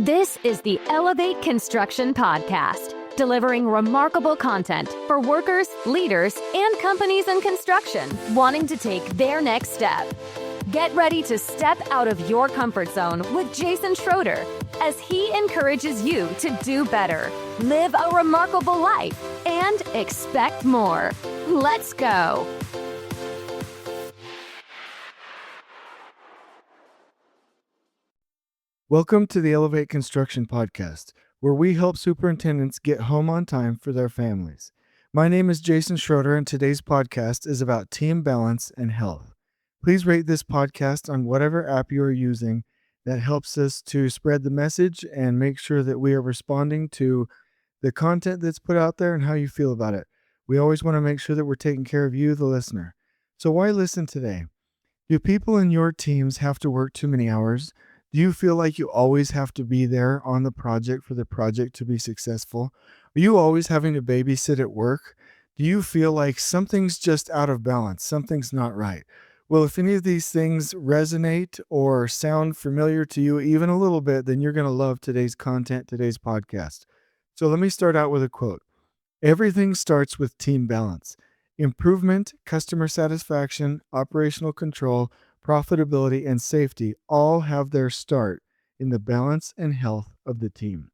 This is the Elevate Construction Podcast, delivering remarkable content for workers, leaders, and companies in construction wanting to take their next step. Get ready to step out of your comfort zone with Jason Schroeder as he encourages you to do better, live a remarkable life, and expect more. Let's go. Welcome to the Elevate Construction Podcast, where we help superintendents get home on time for their families. My name is Jason Schroeder, and today's podcast is about team balance and health. Please rate this podcast on whatever app you are using. That helps us to spread the message and make sure that we are responding to the content that's put out there and how you feel about it. We always want to make sure that we're taking care of you, the listener. So why listen today? Do people in your teams have to work too many hours? Do you feel like you always have to be there on the project for the project to be successful? Are you always having to babysit at work? Do you feel like something's just out of balance, something's not right? Well, if any of these things resonate or sound familiar to you even a little bit, then you're going to love today's content, today's podcast. So let me start out with a quote. Everything starts with team balance. Improvement, customer satisfaction, operational control, profitability, and safety all have their start in the balance and health of the team.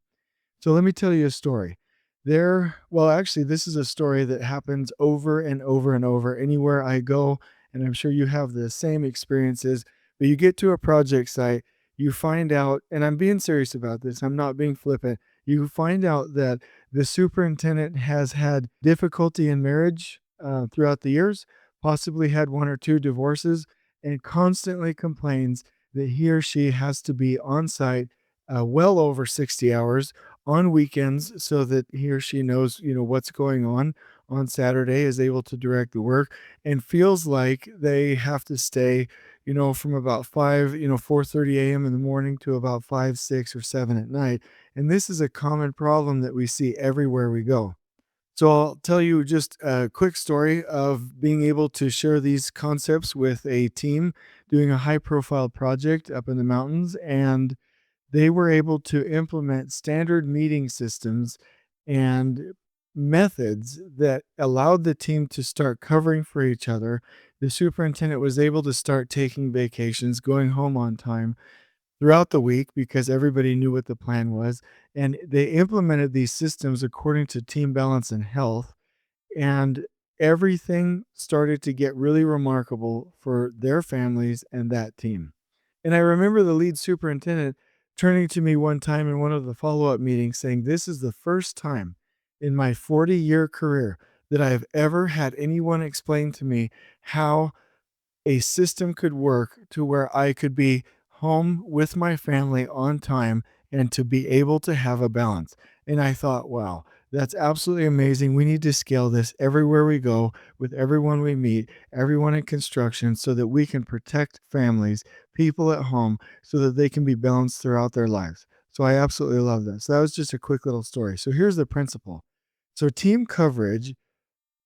So let me tell you a story. This is a story that happens over and over and over anywhere I go, and I'm sure you have the same experiences, but you get to a project site, you find out, and I'm being serious about this, I'm not being flippant, you find out that the superintendent has had difficulty in marriage throughout the years, possibly had one or two divorces, and constantly complains that he or she has to be on site well over 60 hours on weekends so that he or she knows, what's going on Saturday, is able to direct the work, and feels like they have to stay, from about 4:30 a.m. in the morning to about 5, 6, or 7 at night. And this is a common problem that we see everywhere we go. So I'll tell you just a quick story of being able to share these concepts with a team doing a high-profile project up in the mountains, and they were able to implement standard meeting systems and methods that allowed the team to start covering for each other. The superintendent was able to start taking vacations, going home on time throughout the week because everybody knew what the plan was. And they implemented these systems according to team balance and health. And everything started to get really remarkable for their families and that team. And I remember the lead superintendent turning to me one time in one of the follow-up meetings saying, "This is the first time in my 40-year career that I have ever had anyone explain to me how a system could work to where I could be home with my family on time and to be able to have a balance." And I thought, wow, that's absolutely amazing. We need to scale this everywhere we go, with everyone we meet, everyone in construction, so that we can protect families, people at home, so that they can be balanced throughout their lives. So I absolutely love that. So that was just a quick little story. So here's the principle. So team coverage,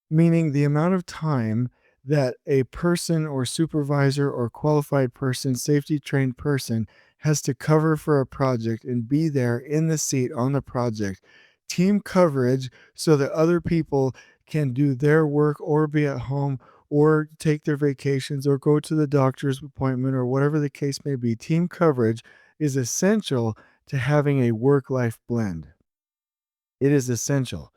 meaning the amount of time that a person or supervisor or qualified person, safety trained person, has to cover for a project and be there in the seat on the project. Team coverage so that other people can do their work or be at home or take their vacations or go to the doctor's appointment or whatever the case may be. Team coverage is essential to having a work-life blend. It is essential.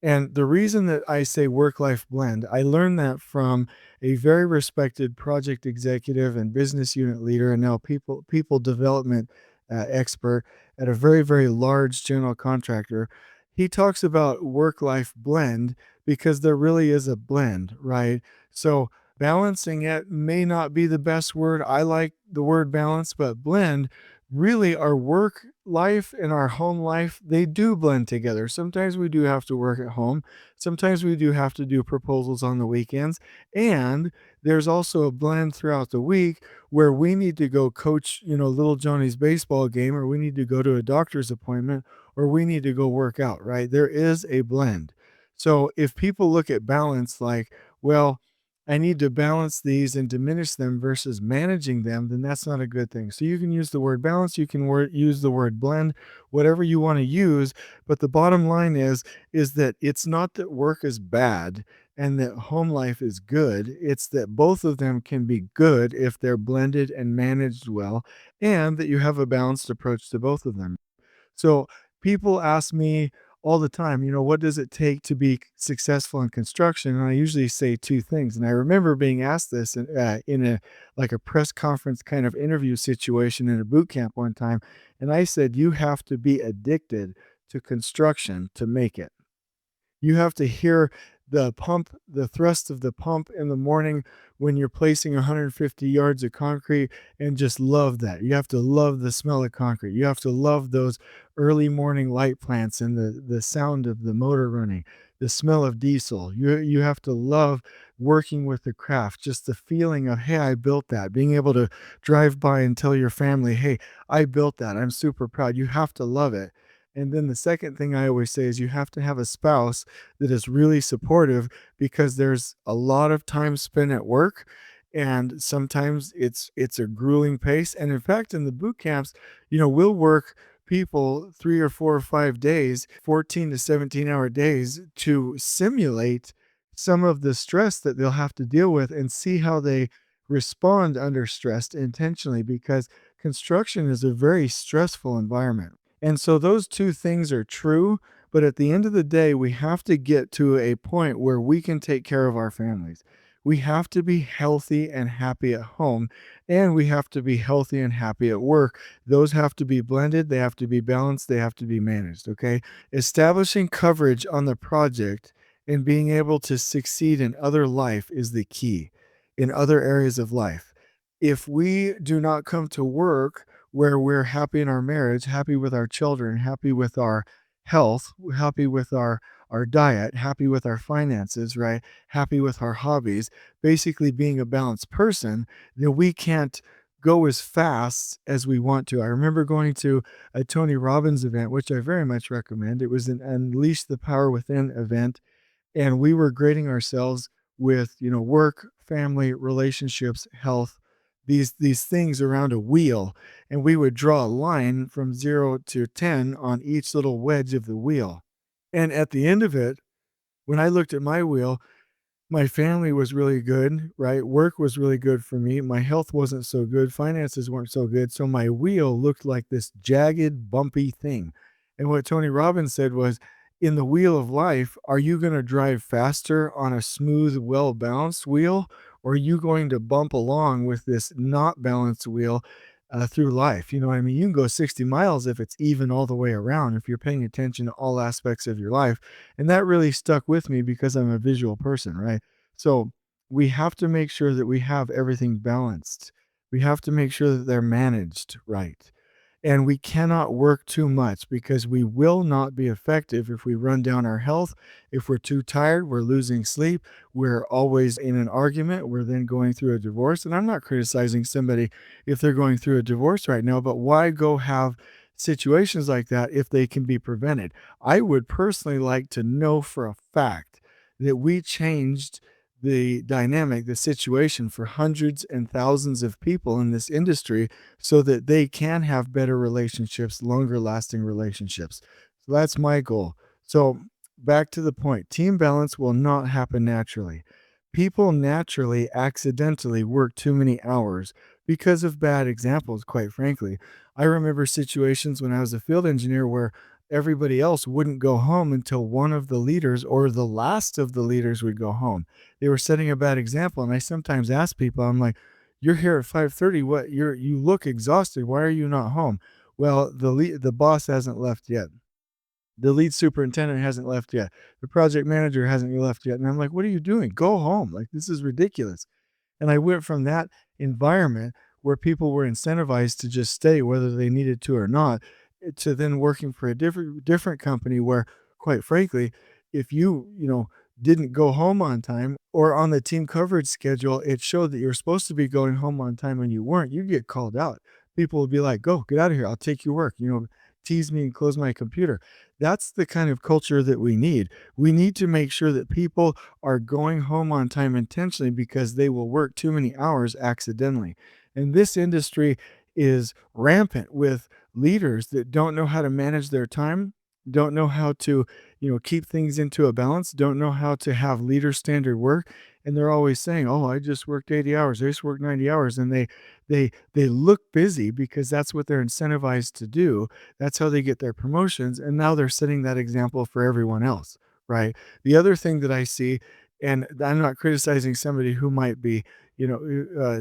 And the reason that I say work-life blend, I learned that from a very respected project executive and business unit leader, and now people development expert at a very, very large general contractor. He talks about work-life blend because there really is a blend, right? So balancing it may not be the best word. I like the word balance, but blend, really our work life and our home life, they do blend together. Sometimes we do have to work at home. Sometimes we do have to do proposals on the weekends. And there's also a blend throughout the week where we need to go coach, little Johnny's baseball game, or we need to go to a doctor's appointment, or we need to go work out, right? There is a blend. So if people look at balance like, well, I need to balance these and diminish them versus managing them, then that's not a good thing. So you can use the word balance, you can use the word blend, whatever you want to use. But the bottom line is that it's not that work is bad and that home life is good. It's that both of them can be good if they're blended and managed well, and that you have a balanced approach to both of them. So people ask me all the time, what does it take to be successful in construction? And I usually say two things. And I remember being asked this in a like a press conference kind of interview situation in a boot camp one time. And I said, you have to be addicted to construction to make it. You have to hear the thrust of the pump in the morning when you're placing 150 yards of concrete and just love that. You have to love the smell of concrete. You have to love those early morning light plants and the sound of the motor running, the smell of diesel. You have to love working with the craft, just the feeling of, hey, I built that, being able to drive by and tell your family, hey, I built that. I'm super proud. You have to love it. And then the second thing I always say is you have to have a spouse that is really supportive, because there's a lot of time spent at work, and sometimes it's a grueling pace. And in fact, in the boot camps, we'll work people 3 or 4 or 5 days, 14 to 17-hour days, to simulate some of the stress that they'll have to deal with and see how they respond under stress intentionally, because construction is a very stressful environment. And so those two things are true, but at the end of the day, we have to get to a point where we can take care of our families. We have to be healthy and happy at home, and we have to be healthy and happy at work. Those have to be blended, they have to be balanced, they have to be managed, okay? Establishing coverage on the project and being able to succeed in other life is the key, in other areas of life. If we do not come to work where we're happy in our marriage, happy with our children, happy with our health, happy with our diet, happy with our finances, right? Happy with our hobbies, basically being a balanced person, we can't go as fast as we want to. I remember going to a Tony Robbins event, which I very much recommend. It was an Unleash the Power Within event, and we were grading ourselves with, work, family, relationships, health, these things around a wheel, and we would draw a line from 0 to 10 on each little wedge of the wheel. And at the end of it, when I looked at my wheel, my family was really good, right? Work was really good for me. My health wasn't so good. Finances weren't so good. So my wheel looked like this jagged, bumpy thing. And what Tony Robbins said was, in the wheel of life, are you going to drive faster on a smooth, well balanced wheel? Or are you going to bump along with this not balanced wheel through life? You know what I mean? You can go 60 miles if it's even all the way around, if you're paying attention to all aspects of your life. And that really stuck with me because I'm a visual person, right? So we have to make sure that we have everything balanced. We have to make sure that they're managed right. And we cannot work too much, because we will not be effective if we run down our health. If we're too tired, we're losing sleep. We're always in an argument. We're then going through a divorce. And I'm not criticizing somebody if they're going through a divorce right now, but why go have situations like that if they can be prevented? I would personally like to know for a fact that we changed the dynamic, the situation for hundreds and thousands of people in this industry, so that they can have better relationships, longer lasting relationships. So that's my goal. So back to the point, team balance will not happen naturally. People naturally, accidentally work too many hours because of bad examples, quite frankly. I remember situations when I was a field engineer where everybody else wouldn't go home until one of the leaders or the last of the leaders would go home. They were setting a bad example. And I sometimes ask people, I'm like, you're here at 5:30. You look exhausted. Why are you not home? Well, the boss hasn't left yet. The lead superintendent hasn't left yet. The project manager hasn't left yet. And I'm like, what are you doing? Go home. Like, this is ridiculous. And I went from that environment where people were incentivized to just stay whether they needed to or not, to then working for a different company where, quite frankly, if you didn't go home on time, or on the team coverage schedule, it showed that you're supposed to be going home on time and you weren't, you get called out. People would be like, go, get out of here. I'll take your work. tease me and close my computer. That's the kind of culture that we need. We need to make sure that people are going home on time intentionally because they will work too many hours accidentally. And this industry is rampant with leaders that don't know how to manage their time, don't know how to, keep things into a balance, don't know how to have leader standard work, and they're always saying, "Oh, I just worked 80 hours. I just worked 90 hours." And they look busy because that's what they're incentivized to do. That's how they get their promotions, and now they're setting that example for everyone else, right? The other thing that I see, and I'm not criticizing somebody who might be,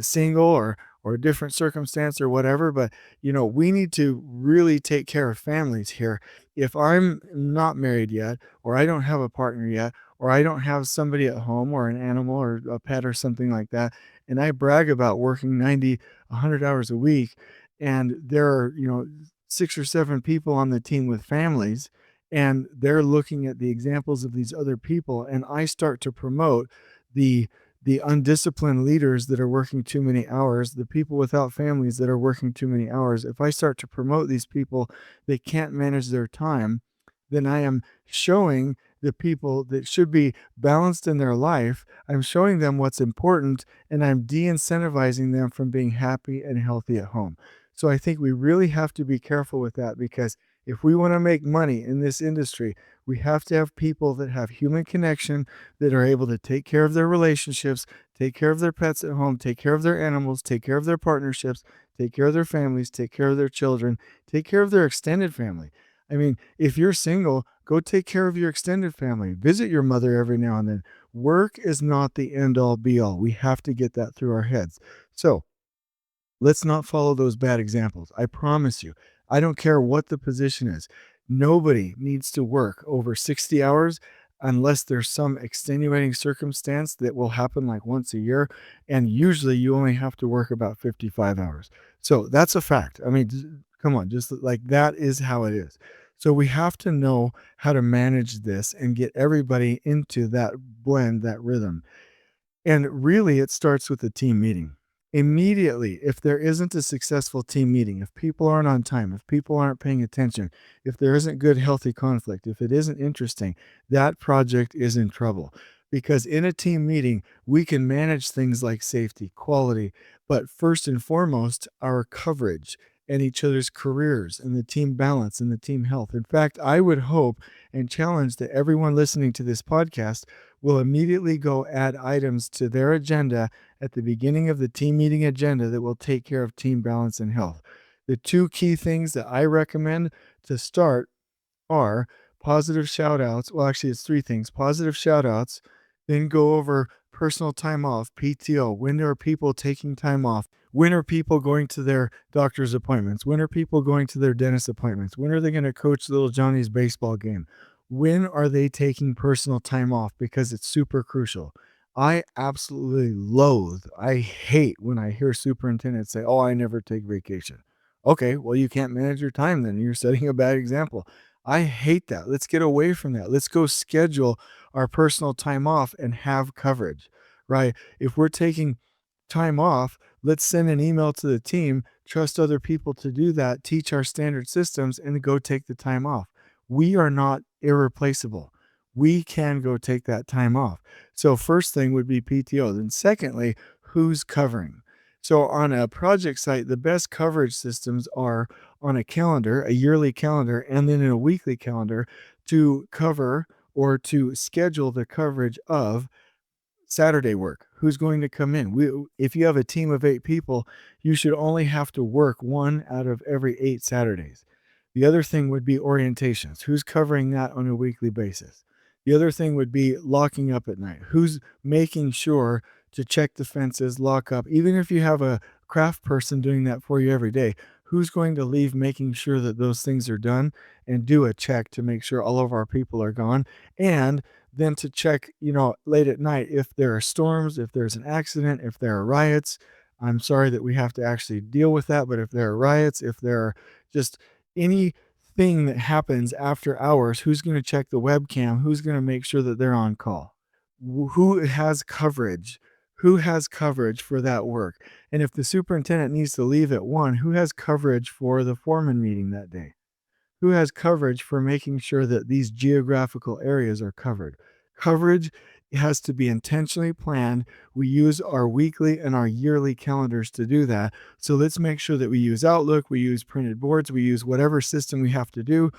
single or a different circumstance or whatever, but we need to really take care of families here. If I'm not married yet, or I don't have a partner yet, or I don't have somebody at home or an animal or a pet or something like that, and I brag about working 90, 100 hours a week, and there are, 6 or 7 people on the team with families, and they're looking at the examples of these other people, and I start to promote the the undisciplined leaders that are working too many hours, the people without families that are working too many hours. If I start to promote these people that can't manage their time, then I am showing the people that should be balanced in their life, I'm showing them what's important, and I'm de-incentivizing them from being happy and healthy at home. So I think we really have to be careful with that, because if we want to make money in this industry, we have to have people that have human connection, that are able to take care of their relationships, take care of their pets at home, take care of their animals, take care of their partnerships, take care of their families, take care of their children, take care of their extended family. I mean, if you're single, go take care of your extended family. Visit your mother every now and then. Work is not the end all be all. We have to get that through our heads. So let's not follow those bad examples. I promise you, I don't care what the position is. Nobody needs to work over 60 hours unless there's some extenuating circumstance that will happen like once a year. And usually you only have to work about 55 hours. So that's a fact. I mean, come on, just like that is how it is. So we have to know how to manage this and get everybody into that blend, that rhythm. And really, it starts with a team meeting. Immediately, if there isn't a successful team meeting, if people aren't on time, if people aren't paying attention, if there isn't good, healthy conflict, if it isn't interesting, that project is in trouble. Because in a team meeting, we can manage things like safety, quality, but first and foremost, our coverage and each other's careers and the team balance and the team health. In fact, I would hope and challenge that everyone listening to this podcast will immediately go add items to their agenda at the beginning of the team meeting agenda that will take care of team balance and health. The 2 key things that I recommend to start are positive shout outs. Well, actually, it's 3 things: positive shout outs, then go over personal time off, PTO. When are people taking time off? When are people going to their doctor's appointments? When are people going to their dentist appointments? When are they going to coach little Johnny's baseball game? When are they taking personal time off? Because it's super crucial. I absolutely loathe, I hate when I hear superintendents say, "Oh, I never take vacation." Okay, well, you can't manage your time then. You're setting a bad example. I hate that. Let's get away from that. Let's go schedule our personal time off and have coverage, right? If we're taking time off, let's send an email to the team, trust other people to do that, teach our standard systems, and go take the time off. We are not irreplaceable. We can go take that time off. So first thing would be PTO. Then secondly, who's covering? So on a project site, the best coverage systems are on a calendar, a yearly calendar, and then in a weekly calendar to cover or to schedule the coverage of Saturday work. Who's going to come in? If you have a team of 8 people, you should only have to work 1 out of every 8 Saturdays. The other thing would be orientations. Who's covering that on a weekly basis? The other thing would be locking up at night. Who's making sure to check the fences, lock up? Even if you have a craft person doing that for you every day, who's going to leave making sure that those things are done and do a check to make sure all of our people are gone? And then to check, late at night if there are storms, if there's an accident, if there are riots. I'm sorry that we have to actually deal with that, but if there are riots, if there are just anything that happens after hours, who's going to check the webcam? Who's going to make sure that they're on call? Who has coverage? Who has coverage for that work? And if the superintendent needs to leave at 1, who has coverage for the foreman meeting that day? Who has coverage for making sure that these geographical areas are covered? Coverage has to be intentionally planned. We use our weekly and our yearly calendars to do that. So let's make sure that we use Outlook, we use printed boards, we use whatever system we have to do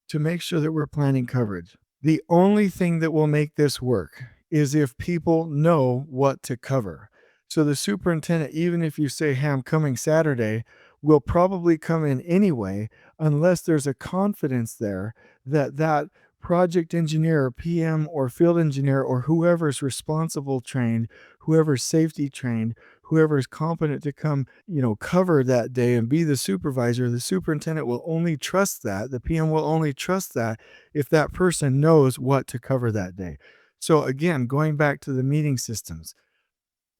to make sure that we're planning coverage. The only thing that will make this work is if people know what to cover. So the superintendent, even if you say, hey, I'm coming Saturday, will probably come in anyway, unless there's a confidence there that that project engineer or PM or field engineer or whoever's responsible trained, whoever's safety trained, whoever is competent to come, cover that day and be the supervisor, the superintendent will only trust that, the PM will only trust that if that person knows what to cover that day. So again, going back to the meeting systems,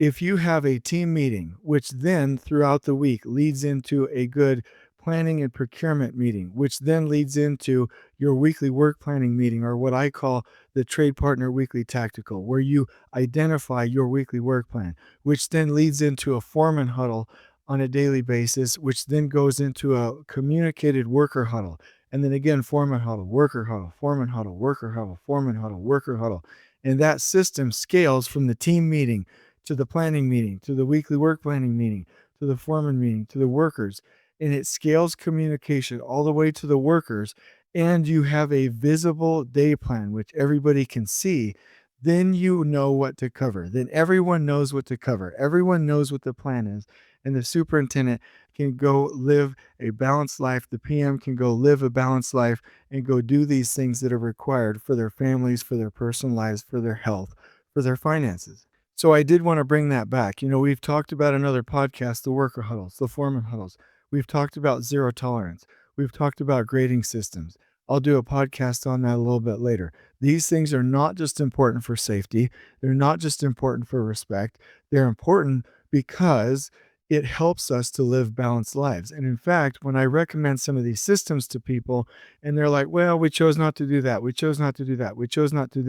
if you have a team meeting, which then throughout the week leads into a good planning and procurement meeting, which then leads into your weekly work planning meeting, or what I call the trade partner weekly tactical, where you identify your weekly work plan, which then leads into a foreman huddle on a daily basis, which then goes into a communicated worker huddle. And then again, foreman huddle, worker huddle, foreman huddle, worker huddle, foreman huddle, worker huddle. And that system scales from the team meeting to the planning meeting, to the weekly work planning meeting, to the foreman meeting, to the workers. And it scales communication all the way to the workers. And you have a visible day plan, which everybody can see. Then you know what to cover. Then everyone knows what to cover. Everyone knows what the plan is. And the superintendent can go live a balanced life. The PM can go live a balanced life and go do these things that are required for their families, for their personal lives, for their health, for their finances. So I did want to bring that back. We've talked about another podcast, the worker huddles, the foreman huddles. We've talked about zero tolerance. We've talked about grading systems. I'll do a podcast on that a little bit later. These things are not just important for safety. They're not just important for respect. They're important because it helps us to live balanced lives. And in fact, when I recommend some of these systems to people and they're like, well, we chose not to do that. We chose not to do that. We chose not to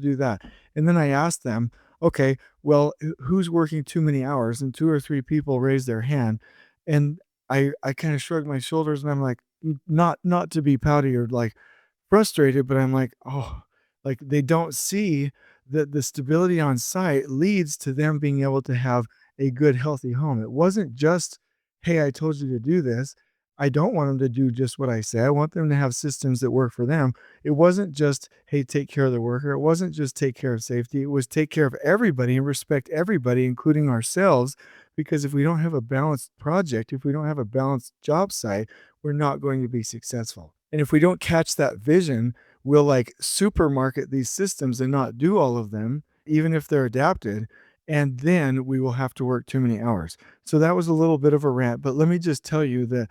do that. And then I asked them, okay, well, who's working too many hours? And 2 or 3 people raised their hand. And I kind of shrugged my shoulders and I'm like, not to be pouty or like frustrated, but I'm like, oh, like they don't see that the stability on site leads to them being able to have a good, healthy home. It wasn't just, hey, I told you to do this. I don't want them to do just what I say. I want them to have systems that work for them. It wasn't just, hey, take care of the worker. It wasn't just take care of safety. It was take care of everybody and respect everybody, including ourselves. Because if we don't have a balanced project, if we don't have a balanced job site, we're not going to be successful. And if we don't catch that vision, we'll like supermarket these systems and not do all of them, even if they're adapted. And then we will have to work too many hours. So that was a little bit of a rant, but let me just tell you that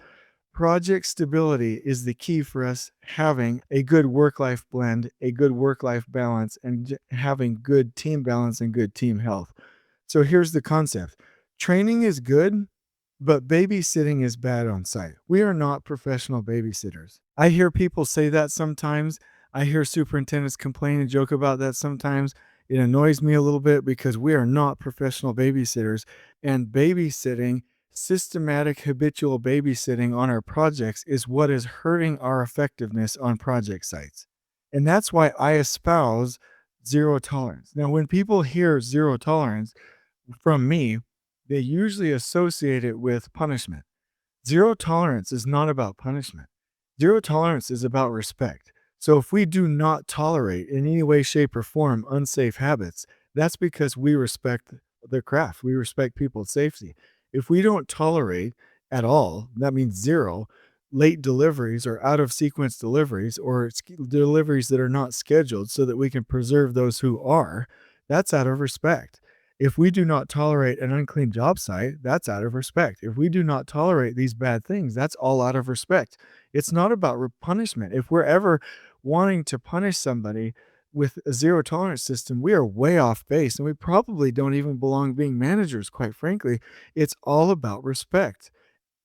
project stability is the key for us having a good work-life blend, a good work-life balance, and having good team balance and good team health. So here's the concept. Training is good, but babysitting is bad on site. We are not professional babysitters. I hear people say that sometimes. I hear superintendents complain and joke about that sometimes. It annoys me a little bit because we are not professional babysitters, and babysitting, systematic habitual babysitting on our projects is what is hurting our effectiveness on project sites. And that's why I espouse zero tolerance. Now, when people hear zero tolerance from me, they usually associate it with punishment. Zero tolerance is not about punishment. Zero tolerance is about respect. So if we do not tolerate in any way, shape, or form unsafe habits, that's because we respect the craft. We respect people's safety. If we don't tolerate at all, that means zero, late deliveries or out of sequence deliveries or deliveries that are not scheduled so that we can preserve those who are, that's out of respect. If we do not tolerate an unclean job site, that's out of respect. If we do not tolerate these bad things, that's all out of respect. It's not about punishment. If we're ever wanting to punish somebody with a zero tolerance system, we are way off base and we probably don't even belong being managers, quite frankly. It's all about respect.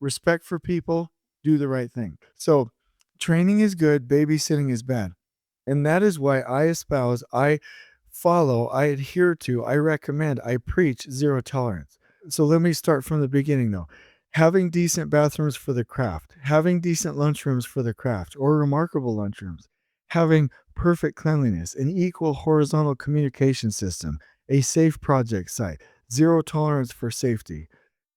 Respect for people, do the right thing. So training is good, babysitting is bad. And that is why I espouse, I follow, I adhere to, I recommend, I preach zero tolerance. So let me start from the beginning though. Having decent bathrooms for the craft, having decent lunchrooms for the craft or remarkable lunchrooms, having perfect cleanliness, an equal horizontal communication system, a safe project site, zero tolerance for safety,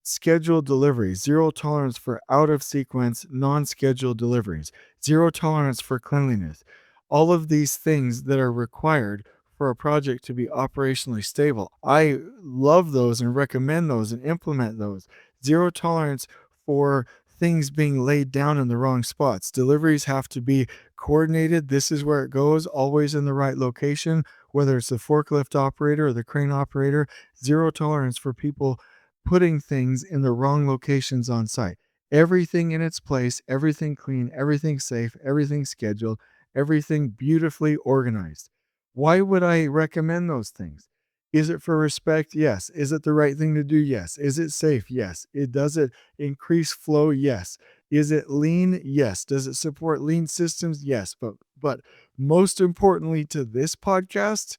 scheduled deliveries, zero tolerance for out of sequence, non scheduled deliveries, zero tolerance for cleanliness. All of these things that are required for a project to be operationally stable. I love those and recommend those and implement those. Zero tolerance for things being laid down in the wrong spots. Deliveries have to be coordinated. This is where it goes, always in the right location, whether it's the forklift operator or the crane operator. Zero tolerance for people putting things in the wrong locations on site. Everything in its place, everything clean, everything safe, everything scheduled, everything beautifully organized. Why would I recommend those things? Is it for respect? Yes. Is it the right thing to do? Yes. Is it safe? Yes. Does it increase flow? Yes. Is it lean? Yes. Does it support lean systems? Yes. But most importantly to this podcast,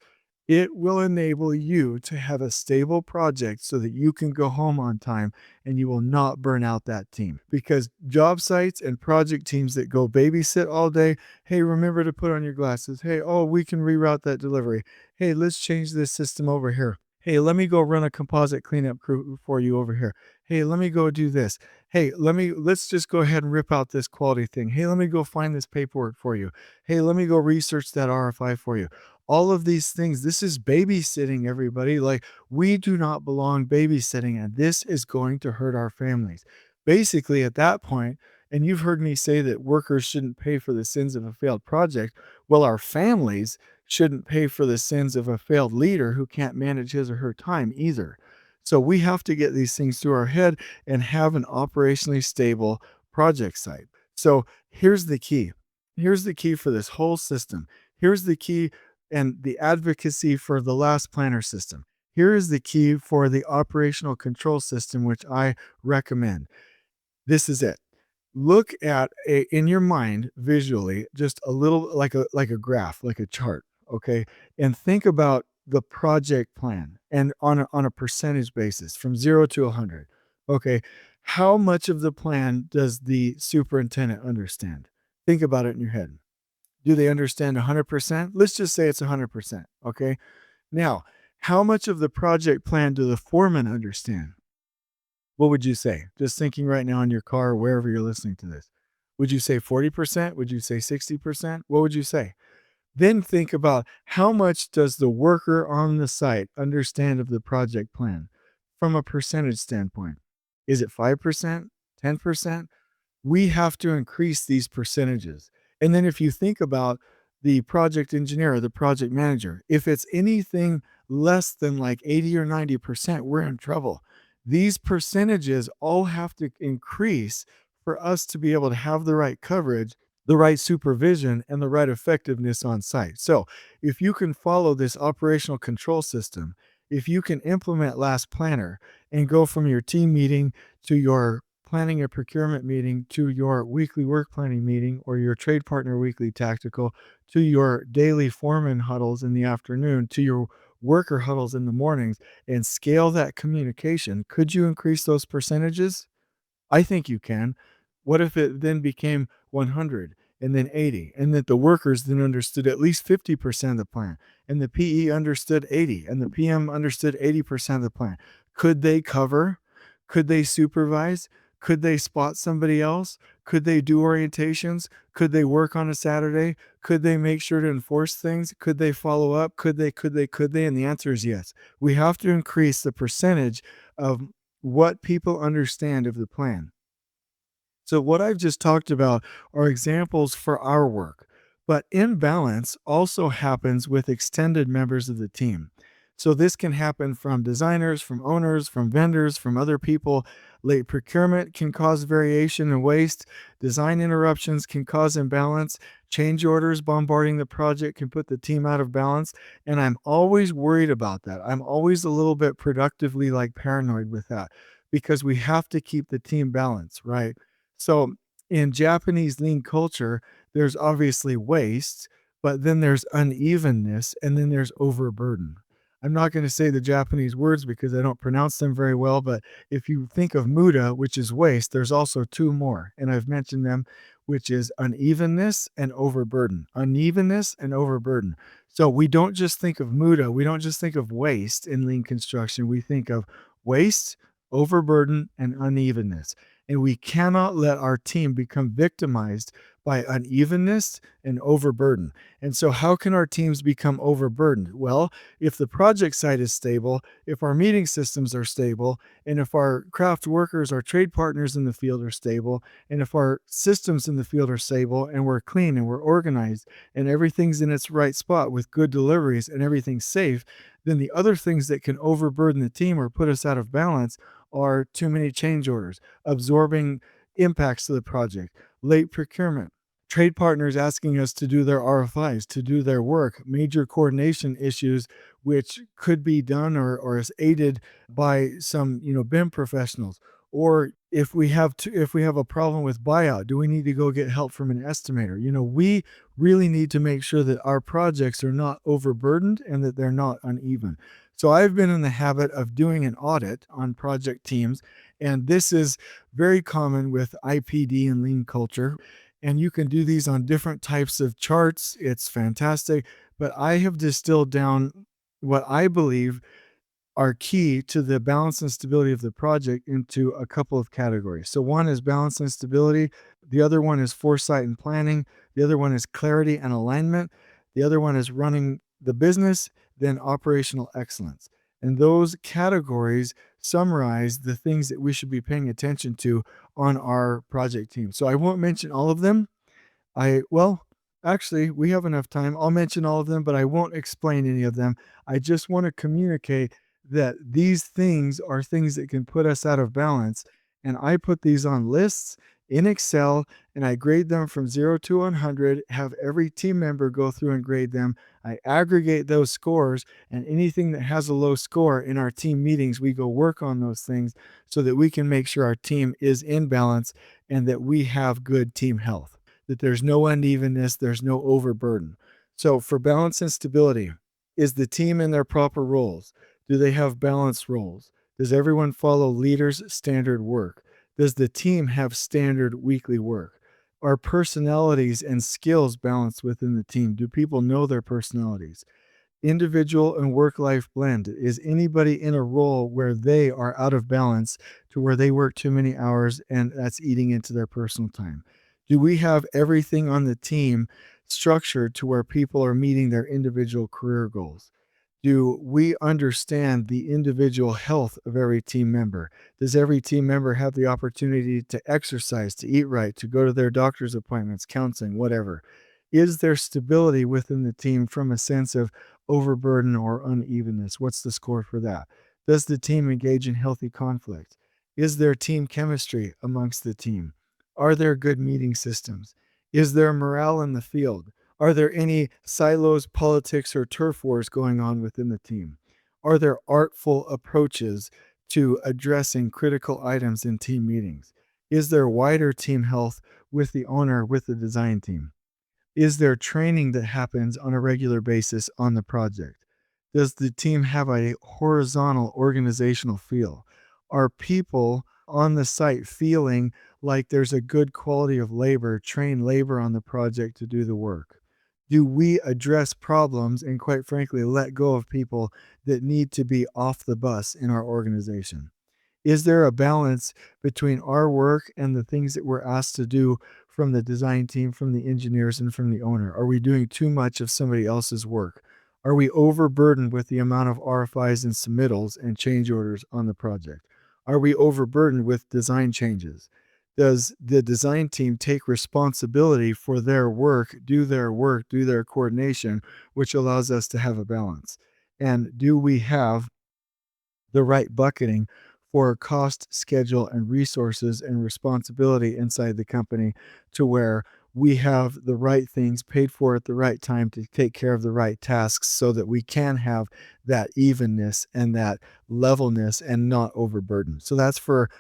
it will enable you to have a stable project so that you can go home on time and you will not burn out that team. Because job sites and project teams that go babysit all day, hey, remember to put on your glasses. Hey, oh, we can reroute that delivery. Hey, let's change this system over here. Hey, let me go run a composite cleanup crew for you over here. Hey, let me go do this. Hey, let's just go ahead and rip out this quality thing. Hey, let me go find this paperwork for you. Hey, let me go research that RFI for you. All of these things, this is babysitting, everybody. Like, we do not belong babysitting, and this is going to hurt our families. Basically, at that point, and you've heard me say that workers shouldn't pay for the sins of a failed project. Well, our families shouldn't pay for the sins of a failed leader who can't manage his or her time either. So we have to get these things through our head and have an operationally stable project site. So here's the key. Here's the key for this whole system. Here's the key and the advocacy for the last planner system. Here is the key for the operational control system, which I recommend. This is it. Look at in your mind visually, just a little like a graph, like a chart, okay? And think about the project plan and on a percentage basis from 0 to 100. Okay? How much of the plan does the superintendent understand? Think about it in your head. Do they understand 100%? Let's just say it's 100%, okay? Now, how much of the project plan do the foreman understand? What would you say? Just thinking right now in your car, or wherever you're listening to this. Would you say 40%? Would you say 60%? What would you say? Then think about how much does the worker on the site understand of the project plan from a percentage standpoint? Is it 5%, 10%? We have to increase these percentages. And then if you think about the project engineer or the project manager, if it's anything less than like 80 or 90%, we're in trouble. These percentages all have to increase for us to be able to have the right coverage, the right supervision, and the right effectiveness on site. So if you can follow this operational control system, if you can implement Last Planner and go from your team meeting to your planning a procurement meeting to your weekly work planning meeting or your trade partner weekly tactical to your daily foreman huddles in the afternoon to your worker huddles in the mornings and scale that communication, could you increase those percentages? I think you can. What if it then became 100 and then 80 and that the workers then understood at least 50% of the plan and the PE understood 80 and the PM understood 80% of the plan? Could they cover? Could they supervise? Could they spot somebody else? Could they do orientations? Could they work on a Saturday? Could they make sure to enforce things? Could they follow up? Could they? And the answer is yes. We have to increase the percentage of what people understand of the plan. So, what I've just talked about are examples for our work, but imbalance also happens with extended members of the team. So, this can happen from designers, from owners, from vendors, from other people. Late procurement can cause variation and waste. Design interruptions can cause imbalance. Change orders bombarding the project can put the team out of balance. And I'm always worried about that. I'm always a little bit productively like paranoid with that because we have to keep the team balanced, right? So in Japanese lean culture, there's obviously waste, but then there's unevenness and then there's overburden. I'm not going to say the Japanese words because I don't pronounce them very well, but if you think of muda, which is waste, there's also two more, and I've mentioned them, which is unevenness and overburden. Unevenness and overburden. So we don't just think of muda, we don't just think of waste in lean construction, we think of waste, overburden, and unevenness. And we cannot let our team become victimized by unevenness and overburden. And so, how can our teams become overburdened? Well, if the project site is stable, if our meeting systems are stable, and if our craft workers, our trade partners in the field are stable, and if our systems in the field are stable, and we're clean and we're organized, and everything's in its right spot with good deliveries and everything's safe, then the other things that can overburden the team or put us out of balance are too many change orders, absorbing impacts to the project, late procurement, trade partners asking us to do their RFIs, to do their work, major coordination issues, which could be done or is aided by some, BIM professionals. Or if we have a problem with buyout, do we need to go get help from an estimator? We really need to make sure that our projects are not overburdened and that they're not uneven. So I've been in the habit of doing an audit on project teams, and this is very common with IPD and lean culture. And you can do these on different types of charts. It's fantastic. But I have distilled down what I believe are key to the balance and stability of the project into a couple of categories. So one is balance and stability. The other one is foresight and planning. The other one is clarity and alignment. The other one is running the business, then operational excellence. And those categories summarize the things that we should be paying attention to on our project team. So I won't mention all of them. Actually, we have enough time. I'll mention all of them, but I won't explain any of them. I just want to communicate that these things are things that can put us out of balance. And I put these on lists in Excel and I grade them from 0 to 100, have every team member go through and grade them. I aggregate those scores, and anything that has a low score in our team meetings, we go work on those things so that we can make sure our team is in balance and that we have good team health, that there's no unevenness, there's no overburden. So for balance and stability, is the team in their proper roles? Do they have balanced roles? Does everyone follow leaders' standard work? Does the team have standard weekly work? Are personalities and skills balanced within the team? Do people know their personalities? Individual and work-life blend. Is anybody in a role where they are out of balance to where they work too many hours and that's eating into their personal time? Do we have everything on the team structured to where people are meeting their individual career goals? Do we understand the individual health of every team member? Does every team member have the opportunity to exercise, to eat right, to go to their doctor's appointments, counseling, whatever? Is there stability within the team from a sense of overburden or unevenness? What's the score for that? Does the team engage in healthy conflict? Is there team chemistry amongst the team? Are there good meeting systems? Is there morale in the field? Are there any silos, politics, or turf wars going on within the team? Are there artful approaches to addressing critical items in team meetings? Is there wider team health with the owner, with the design team? Is there training that happens on a regular basis on the project? Does the team have a horizontal organizational feel? Are people on the site feeling like there's a good quality of labor, trained labor on the project to do the work? Do we address problems and, quite frankly, let go of people that need to be off the bus in our organization? Is there a balance between our work and the things that we're asked to do from the design team, from the engineers, and from the owner? Are we doing too much of somebody else's work? Are we overburdened with the amount of RFIs and submittals and change orders on the project? Are we overburdened with design changes? Does the design team take responsibility for their work, do their coordination, which allows us to have a balance? And do we have the right bucketing for cost, schedule, and resources and responsibility inside the company to where we have the right things paid for at the right time to take care of the right tasks so that we can have that evenness and that levelness and not overburden. So that's for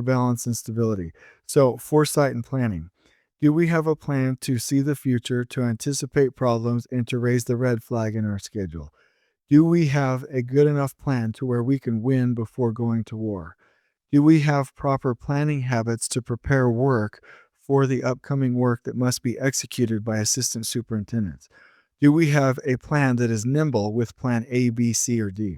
balance and stability. So foresight and planning. Do we have a plan to see the future, to anticipate problems, and to raise the red flag in our schedule? Do we have a good enough plan to where we can win before going to war? Do we have proper planning habits to prepare work for the upcoming work that must be executed by assistant superintendents? Do we have a plan that is nimble with plan A, B, C, or D?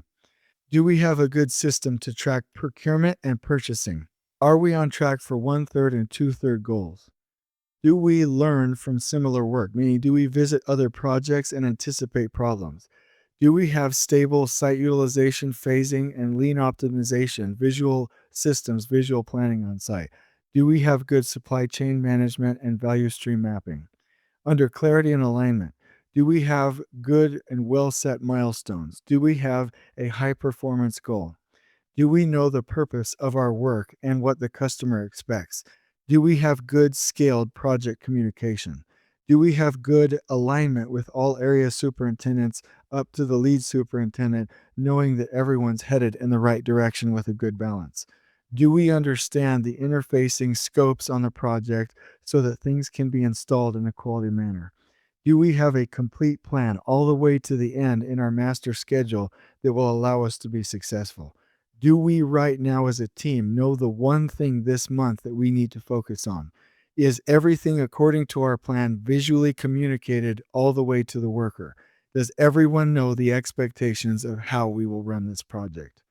Do we have a good system to track procurement and purchasing? Are we on track for one-third and two-third goals? Do we learn from similar work? Meaning, do we visit other projects and anticipate problems? Do we have stable site utilization, phasing, and lean optimization, visual systems, visual planning on site? Do we have good supply chain management and value stream mapping? Under clarity and alignment, do we have good and well set milestones? Do we have a high performance goal? Do we know the purpose of our work and what the customer expects? Do we have good scaled project communication? Do we have good alignment with all area superintendents up to the lead superintendent, knowing that everyone's headed in the right direction with a good balance? Do we understand the interfacing scopes on the project so that things can be installed in a quality manner? Do we have a complete plan all the way to the end in our master schedule that will allow us to be successful? Do we right now as a team know the one thing this month that we need to focus on? Is everything according to our plan visually communicated all the way to the worker? Does everyone know the expectations of how we will run this project?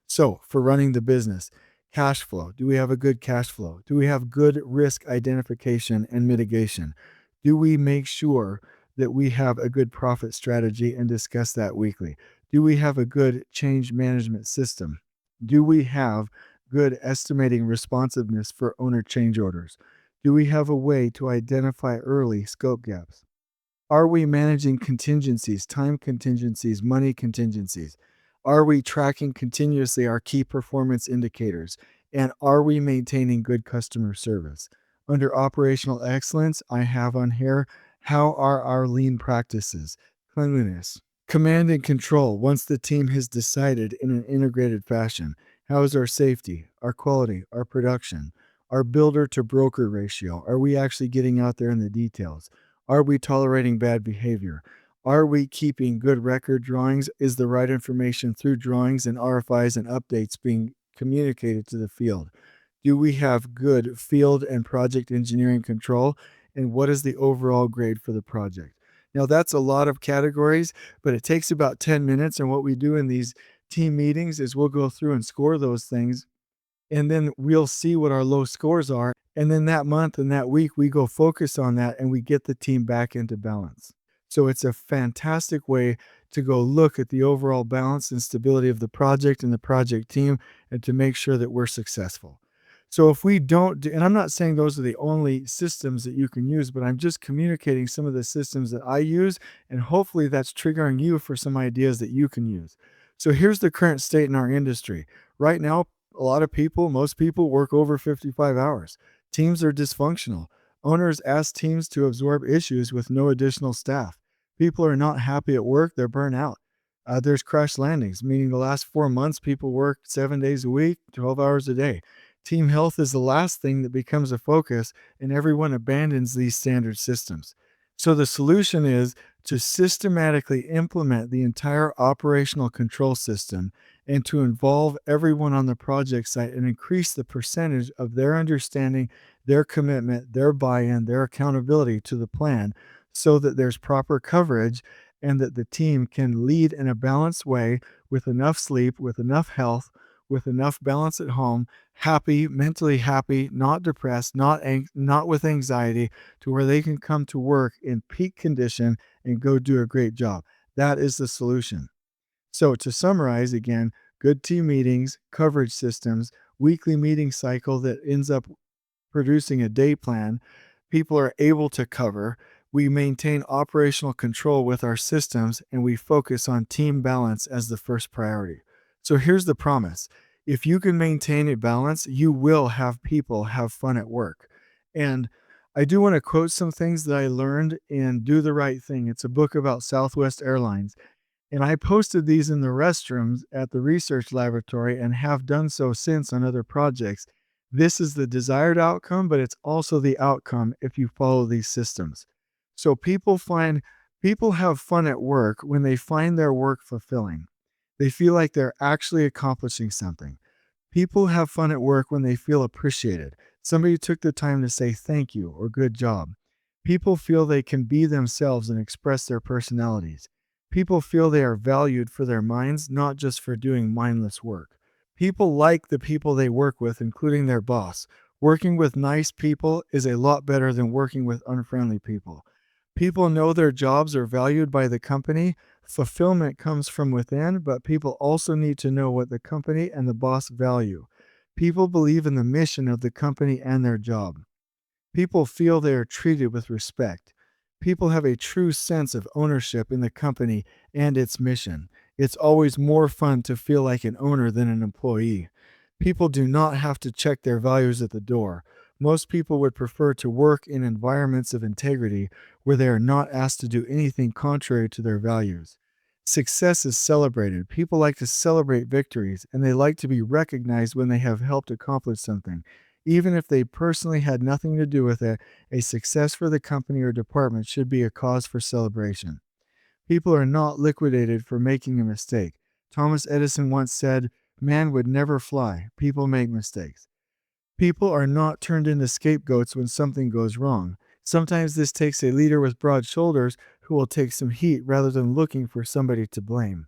So, for running the business, cash flow. Do we have a good cash flow? Do we have good risk identification and mitigation? Do we make sure that we have a good profit strategy and discuss that weekly? Do we have a good change management system? Do we have good estimating responsiveness for owner change orders? Do we have a way to identify early scope gaps? Are we managing contingencies, time contingencies, money contingencies? Are we tracking continuously our key performance indicators? And are we maintaining good customer service? Under operational excellence, I have on here, how are our lean practices? Cleanliness. Command and control, once the team has decided in an integrated fashion. How is our safety, our quality, our production, our builder to broker ratio? Are we actually getting out there in the details? Are we tolerating bad behavior? Are we keeping good record drawings? Is the right information through drawings and RFIs and updates being communicated to the field? Do we have good field and project engineering control? And what is the overall grade for the project? Now, that's a lot of categories, but it takes about 10 minutes. And what we do in these team meetings is we'll go through and score those things, and then we'll see what our low scores are. And then that month and that week, we go focus on that and we get the team back into balance. So it's a fantastic way to go look at the overall balance and stability of the project and the project team and to make sure that we're successful. So if we don't do, and I'm not saying those are the only systems that you can use, but I'm just communicating some of the systems that I use, and hopefully that's triggering you for some ideas that you can use. So here's the current state in our industry. Right now, a lot of people, most people work over 55 hours. Teams are dysfunctional. Owners ask teams to absorb issues with no additional staff. People are not happy at work, they're burnt out. There's crash landings, meaning the last 4 months, people work 7 days a week, 12 hours a day. Team health is the last thing that becomes a focus, and everyone abandons these standard systems. So the solution is to systematically implement the entire operational control system and to involve everyone on the project site and increase the percentage of their understanding, their commitment, their buy-in, their accountability to the plan so that there's proper coverage and that the team can lead in a balanced way with enough sleep, with enough health, with enough balance at home, happy, mentally happy, not depressed, not with anxiety, to where they can come to work in peak condition and go do a great job. That is the solution. So to summarize again, good team meetings, coverage systems, weekly meeting cycle that ends up producing a day plan, people are able to cover. We maintain operational control with our systems, and we focus on team balance as the first priority. So here's the promise. If you can maintain a balance, you will have people have fun at work. And I do want to quote some things that I learned in Do the Right Thing. It's a book about Southwest Airlines. And I posted these in the restrooms at the research laboratory and have done so since on other projects. This is the desired outcome, but it's also the outcome if you follow these systems. So people find People have fun at work when they find their work fulfilling. They feel like they're actually accomplishing something. People have fun at work when they feel appreciated. Somebody took the time to say thank you or good job. People feel they can be themselves and express their personalities. People feel they are valued for their minds, not just for doing mindless work. People like the people they work with, including their boss. Working with nice people is a lot better than working with unfriendly people. People know their jobs are valued by the company. Fulfillment comes from within, but people also need to know what the company and the boss value. People believe in the mission of the company and their job. People feel they are treated with respect. People have a true sense of ownership in the company and its mission. It's always more fun to feel like an owner than an employee. People do not have to check their values at the door. Most people would prefer to work in environments of integrity where they are not asked to do anything contrary to their values. Success is celebrated. People like to celebrate victories, and they like to be recognized when they have helped accomplish something. Even if they personally had nothing to do with it, a success for the company or department should be a cause for celebration. People are not liquidated for making a mistake. Thomas Edison once said, "Man would never fly. People make mistakes." People are not turned into scapegoats when something goes wrong. Sometimes this takes a leader with broad shoulders who will take some heat rather than looking for somebody to blame.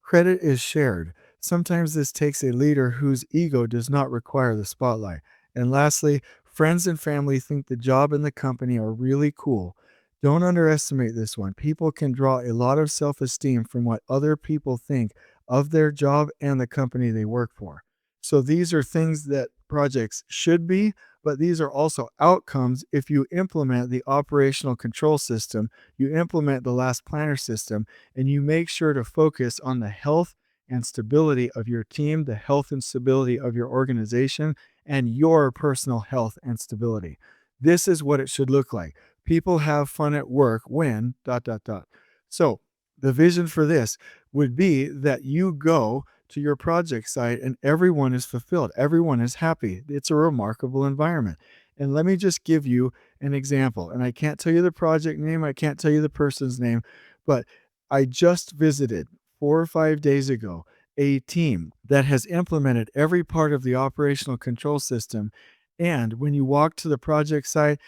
Credit is shared. Sometimes this takes a leader whose ego does not require the spotlight. And lastly, friends and family think the job and the company are really cool. Don't underestimate this one. People can draw a lot of self-esteem from what other people think of their job and the company they work for. So these are things that projects should be, but these are also outcomes if you implement the operational control system, you implement the last planner system, and you make sure to focus on the health and stability of your team, the health and stability of your organization, and your personal health and stability. This is what it should look like. People have fun at work when ... So, the vision for this would be that you go to your project site and everyone is fulfilled. Everyone is happy. It's a remarkable environment. And let me just give you an example. And I can't tell you the project name, I can't tell you the person's name, but I just visited 4 or 5 days ago a team that has implemented every part of the operational control system. And when you walk to the project site,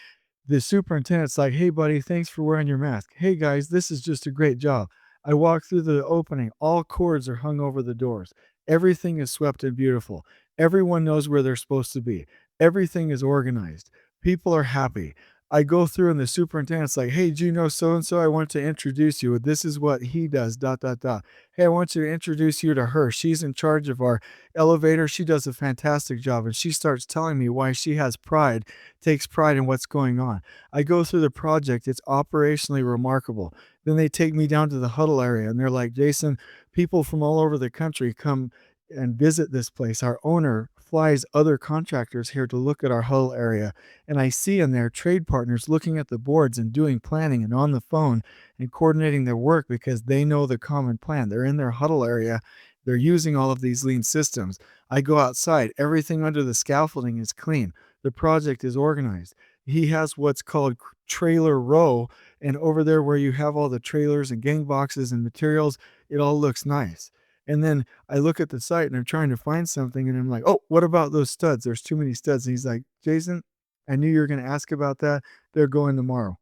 the superintendent's like, "Hey, buddy, thanks for wearing your mask. Hey, guys, this is just a great job." I walk through the opening. All cords are hung over the doors. Everything is swept and beautiful. Everyone knows where they're supposed to be. Everything is organized. People are happy. I go through and the superintendent's like, "Hey, do you know so-and-so? I want to introduce you. This is what he does, ... Hey, I want you to introduce you to her. She's in charge of our elevator. She does a fantastic job." And she starts telling me why she has pride, takes pride in what's going on. I go through the project. It's operationally remarkable. Then they take me down to the huddle area and they're like, "Jason, people from all over the country come and visit this place. Our owner flies other contractors here to look at our huddle area." And I see in there trade partners looking at the boards and doing planning and on the phone and coordinating their work because they know the common plan. They're in their huddle area. They're using all of these lean systems. I go outside. Everything under the scaffolding is clean. The project is organized. He has what's called trailer row, and over there where you have all the trailers and gang boxes and materials, it all looks nice. And then I look at the site and I'm trying to find something and I'm like, "Oh, what about those studs? There's too many studs." And he's like, "Jason, I knew you were going to ask about that. They're going tomorrow."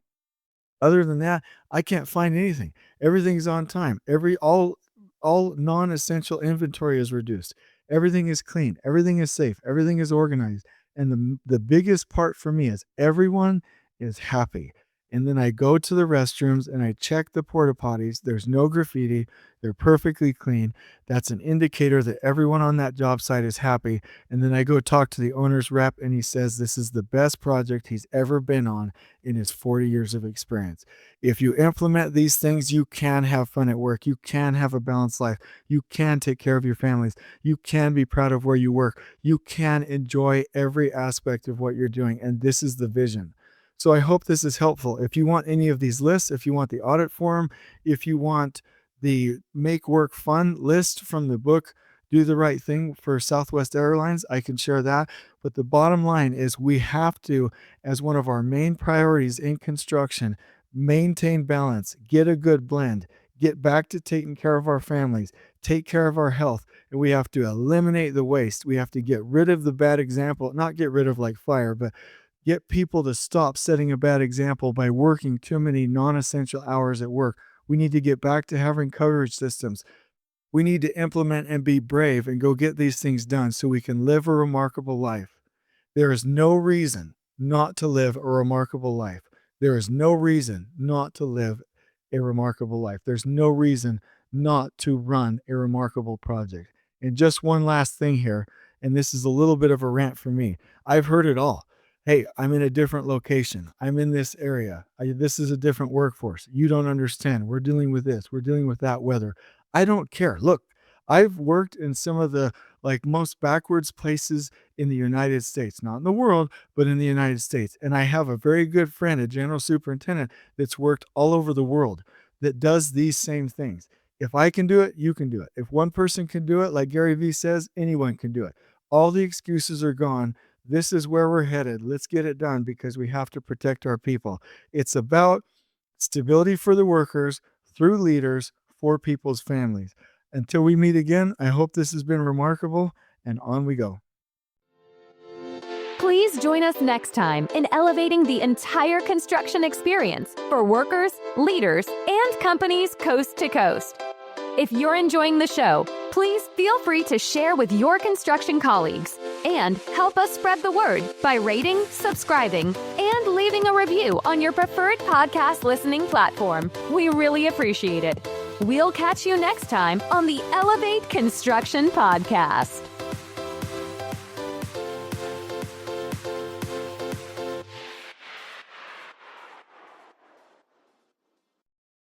Other than that, I can't find anything. Everything's on time. All non-essential inventory is reduced. Everything is clean. Everything is safe. Everything is organized. And the biggest part for me is everyone is happy. And then I go to the restrooms and I check the porta potties. There's no graffiti. They're perfectly clean. That's an indicator that everyone on that job site is happy. And then I go talk to the owner's rep and he says this is the best project he's ever been on in his 40 years of experience. If you implement these things, you can have fun at work. You can have a balanced life. You can take care of your families. You can be proud of where you work. You can enjoy every aspect of what you're doing. And this is the vision. So I hope this is helpful. If you want any of these lists, if you want the audit form, if you want the Make Work Fun list from the book, Do the Right Thing for Southwest Airlines, I can share that. But the bottom line is we have to, as one of our main priorities in construction, maintain balance, get a good blend, get back to taking care of our families, take care of our health, and we have to eliminate the waste. We have to get rid of the bad example, not get rid of like fire, but get people to stop setting a bad example by working too many non-essential hours at work. We need to get back to having coverage systems. We need to implement and be brave and go get these things done so we can live a remarkable life. There is no reason not to live a remarkable life. There is no reason not to live a remarkable life. There's no reason not to run a remarkable project. And just one last thing here, and this is a little bit of a rant for me. I've heard it all. Hey, I'm in a different location. I'm in this area. This is a different workforce. You don't understand. We're dealing with this. We're dealing with that weather. I don't care. Look, I've worked in some of the most backwards places in the United States, not in the world, but in the United States. And I have a very good friend, a general superintendent that's worked all over the world that does these same things. If I can do it, you can do it. If one person can do it, like Gary Vee says, anyone can do it. All the excuses are gone. This is where we're headed. Let's get it done because we have to protect our people. It's about stability for the workers, through leaders, for people's families. Until we meet again, I hope this has been remarkable, and on we go. Please join us next time in elevating the entire construction experience for workers, leaders, and companies coast to coast. If you're enjoying the show, please feel free to share with your construction colleagues and help us spread the word by rating, subscribing, and leaving a review on your preferred podcast listening platform. We really appreciate it. We'll catch you next time on the Elevate Construction Podcast.